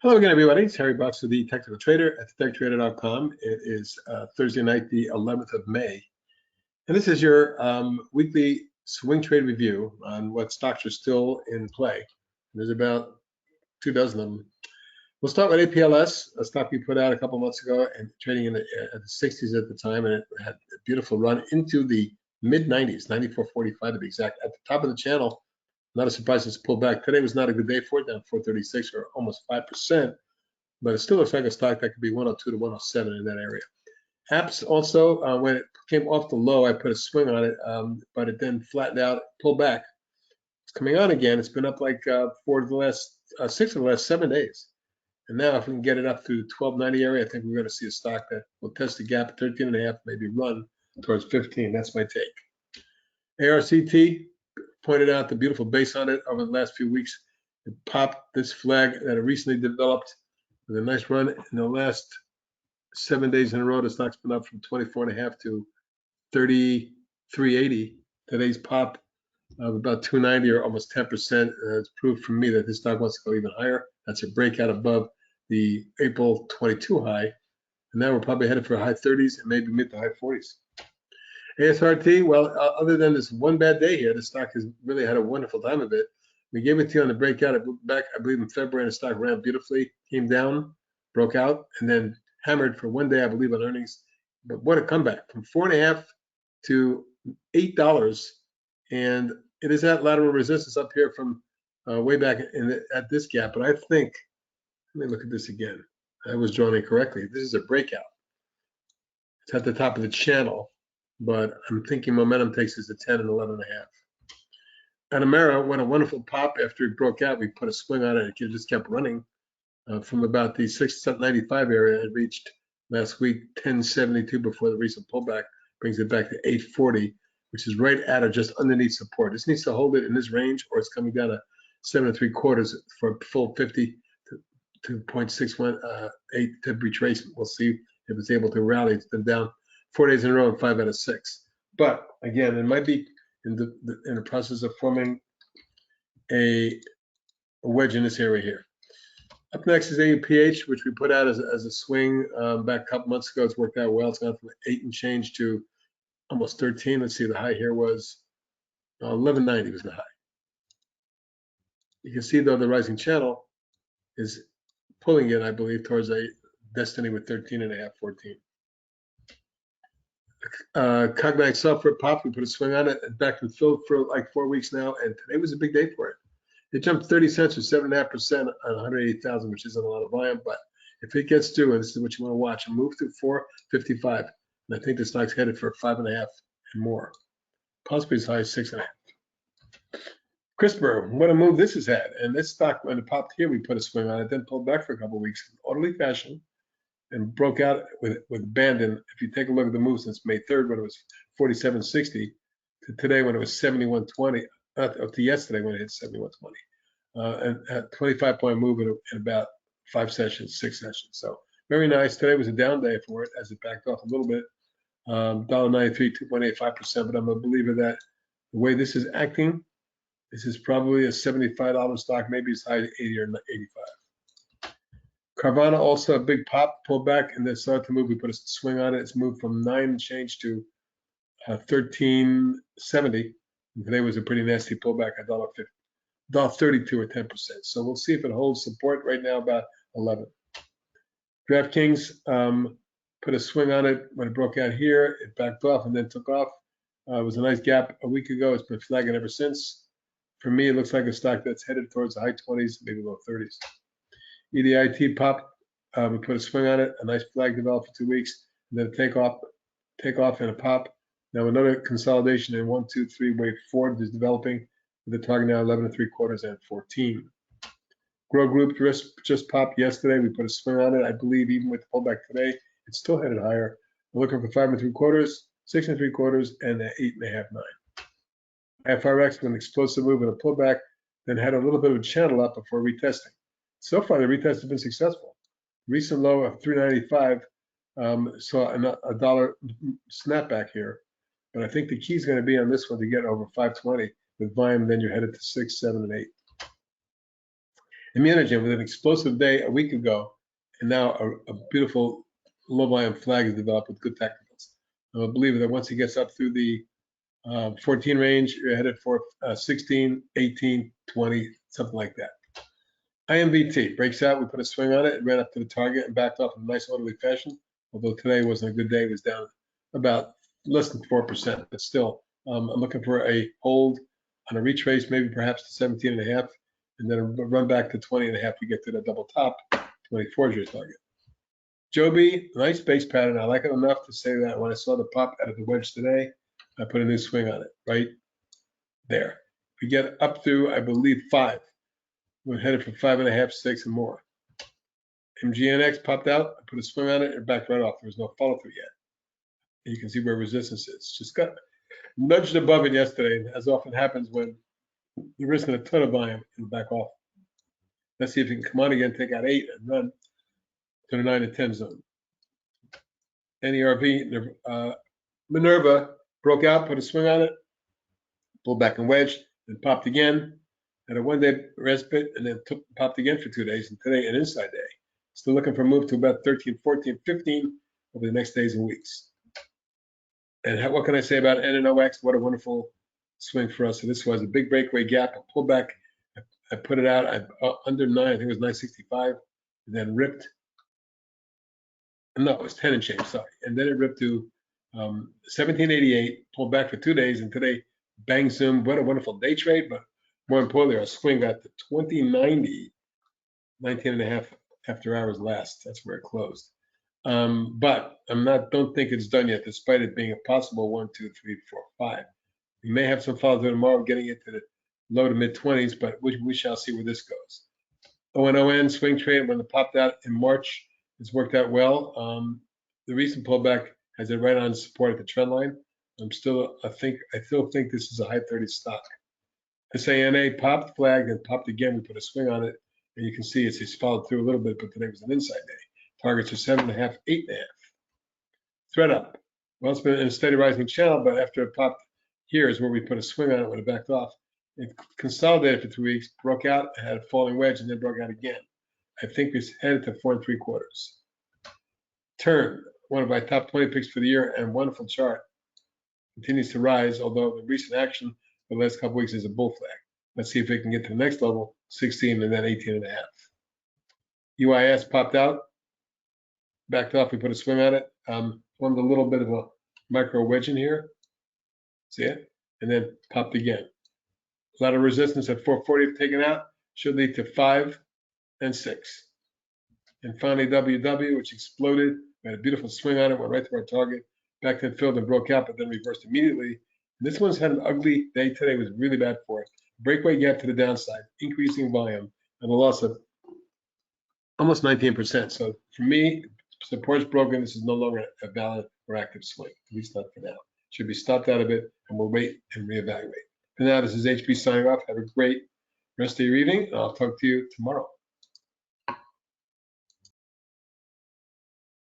Hello again, everybody. It's Harry Box with the Technical Trader at thetechtrader.com. It is Thursday night, the 11th of May. And this is your weekly swing trade review on what stocks are still in play. There's about 2 dozen of them. We'll start with APLS, a stock we put out a couple months ago and trading in the 60s at the time. And it had a beautiful run into the mid-90s, 94.45 to be exact, at the top of the channel. Not a surprise it's pulled back. Today was not a good day for it, down 436 or almost 5%, but it still looks like a stock that could be 102 to 107 in that area. Apps also, when it came off the low, I put a swing on it, but it then flattened out, pulled back. It's coming on again. It's been up like for the last 6 of the last 7 days. And now if we can get it up to the 1290 area, I think we're going to see a stock that will test the gap at 13.5, maybe run towards 15. That's my take. ARCT pointed out the beautiful base on it over the last few weeks. It popped this flag that it recently developed with a nice run in the last 7 days in a row. The stock's been up from 24.5 to 33.80. Today's pop of about 290 or almost 10%. It's proof for me that this stock wants to go even higher. That's a breakout above the April 22 high. And now we're probably headed for high 30s and maybe mid to high 40s. ASRT, well, other than this one bad day here, the stock has really had a wonderful time of it. We gave it to you on the breakout. It went back, I believe, in February, and the stock ran beautifully, came down, broke out, and then hammered for one day, I believe, on earnings. But what a comeback from $4.50 to $8, and it is at lateral resistance up here from way back at this gap. But I think, let me look at this again. I was drawn incorrectly. This is a breakout. It's at the top of the channel, but I'm thinking momentum takes us to 10 and 11.5. Anomera went a wonderful pop after it broke out. We put a swing on it. It just kept running from about the 695 area. It reached last week 1072 before the recent pullback brings it back to 840, which is right at or just underneath support. This needs to hold it in this range, or it's coming down to 7 3/4 for a full 50 to 0.618 to retrace. We'll see if it's able to rally. It's been down 4 days in a row and 5 out of 6. But again, it might be in the process of forming a wedge in this area here. Up next is AUPH, which we put out as a swing back a couple months ago. It's worked out well. It's gone from 8 and change to almost 13. Let's see, the high here was 1190 was the high. You can see though the rising channel is pulling it, I believe, towards a destiny with 13.5, 14. Cognite software pop, we put a swing on it, back and filled for like 4 weeks now, and today was a big day for it. It jumped 30 cents or 7.5% on 180,000, which isn't a lot of volume, but if it gets through, and this is what you want to watch, and move to 455, and I think the stock's headed for 5.5 and more, possibly as high as 6.5. CRISPR, what a move this has had, and this stock, when it popped here, we put a swing on it, then pulled back for a couple of weeks in orderly fashion, and broke out with abandon. If you take a look at the move since May 3rd, when it was 47.60, to today when it was 71.20, to yesterday when it hit 71.20, and a 25-point move in about 5 sessions, 6 sessions. So very nice. Today was a down day for it as it backed off a little bit. $1.93, 2.85%, but I'm a believer that the way this is acting, this is probably a $75 stock, maybe as high as 80 or 85. Carvana also a big pop, pulled back, and then started to move. We put a swing on it. It's moved from 9 and change to 13.70. Today was a pretty nasty pullback, $1.32 or 10%. So we'll see if it holds support right now, about 11. DraftKings put a swing on it when it broke out here. It backed off and then took off. It was a nice gap a week ago. It's been flagging ever since. For me, it looks like a stock that's headed towards the high 20s, maybe low 30s. EDIT pop, we put a swing on it, a nice flag developed for 2 weeks, and then take off and a pop. Now another consolidation in 1, 2, 3 wave forward is developing with the target now 11 3/4 and 14. Grow Group just popped yesterday. We put a swing on it. I believe even with the pullback today, it's still headed higher. We're looking for 5 3/4, 6 3/4, and 8.5, 9. Ifrx with an explosive move and a pullback, then had a little bit of a channel up before retesting. So far, the retest has been successful. Recent low of 395 saw a dollar snapback here, but I think the key is going to be on this one to get over 520 with volume. Then you're headed to 6, 7, and 8. IMGN with an explosive day a week ago, and now a beautiful low volume flag is developed with good technicals. I believe that once he gets up through the 14 range, you're headed for 16, 18, 20, something like that. IMVT breaks out. We put a swing on it. It ran up to the target and backed off in a nice orderly fashion. Although today wasn't a good day, it was down about less than 4%. But still, I'm looking for a hold on a retrace, maybe perhaps to 17.5, and then a run back to 20.5 to get to the double top. 24 is your target. JOBY, nice base pattern. I like it enough to say that when I saw the pop out of the wedge today, I put a new swing on it right there. If we get up to, I believe, 5. We're headed for 5.5, 6, and more. MGNX popped out. I put a swing on it. It backed right off. There was no follow through yet. And you can see where resistance is. Just got nudged above it yesterday, as often happens when there isn't a ton of volume in the back off. Let's see if it can come on again, take out 8, and run to the 9 to 10 zone. NERV, Minerva broke out, put a swing on it, pulled back and wedged, then popped again. Had a 1-day respite, and then popped again for 2 days, and today an inside day. Still looking for a move to about 13, 14, 15 over the next days and weeks. And what can I say about Nnox? What a wonderful swing for us. So this was a big breakaway gap, a pullback. I put it out under 9, I think it was 965, and then ripped. No, it was 10 and change, sorry. And then it ripped to 1788, pulled back for 2 days, and today, bang zoom. What a wonderful day trade, but more importantly, our swing got to 2090, 19.5 after hours last. That's where it closed. But don't think it's done yet, despite it being a possible 1, 2, 3, 4, 5. We may have some follow through tomorrow, getting it to the low to mid 20s, but we shall see where this goes. ONON swing trade, when it popped out in March, it's worked out well. The recent pullback has it right on support at the trend line. I still think this is a high 30 stock. SANA popped, flagged, and popped again. We put a swing on it, and you can see it's followed through a little bit, but today was an inside day. Targets are 7.5, 8.5. Thread up. Well, it's been in a steady rising channel, but after it popped here is where we put a swing on it when it backed off. It consolidated for 3 weeks, broke out, had a falling wedge, and then broke out again. I think it's headed to 4 3/4. TERN, one of my top 20 picks for the year, and wonderful chart. Continues to rise, although the recent action for the last couple weeks is a bull flag. Let's see if it can get to the next level, 16 and then 18.5. UIS popped out, backed off, we put a swing on it. Formed a little bit of a micro wedge in here. See it? And then popped again. A lot of resistance at 440 taken out, should lead to 5 and 6. And finally, WW, which exploded. We had a beautiful swing on it, went right to our target, back to the field and broke out, but then reversed immediately. And this one's had an ugly day today, was really bad for it. Breakaway gap to the downside, increasing volume, and a loss of almost 19%. So for me, support's broken. This is no longer a valid or active swing, at least not for now. Should be stopped out of it, and we'll wait and reevaluate. For now, this is HB signing off. Have a great rest of your evening, and I'll talk to you tomorrow.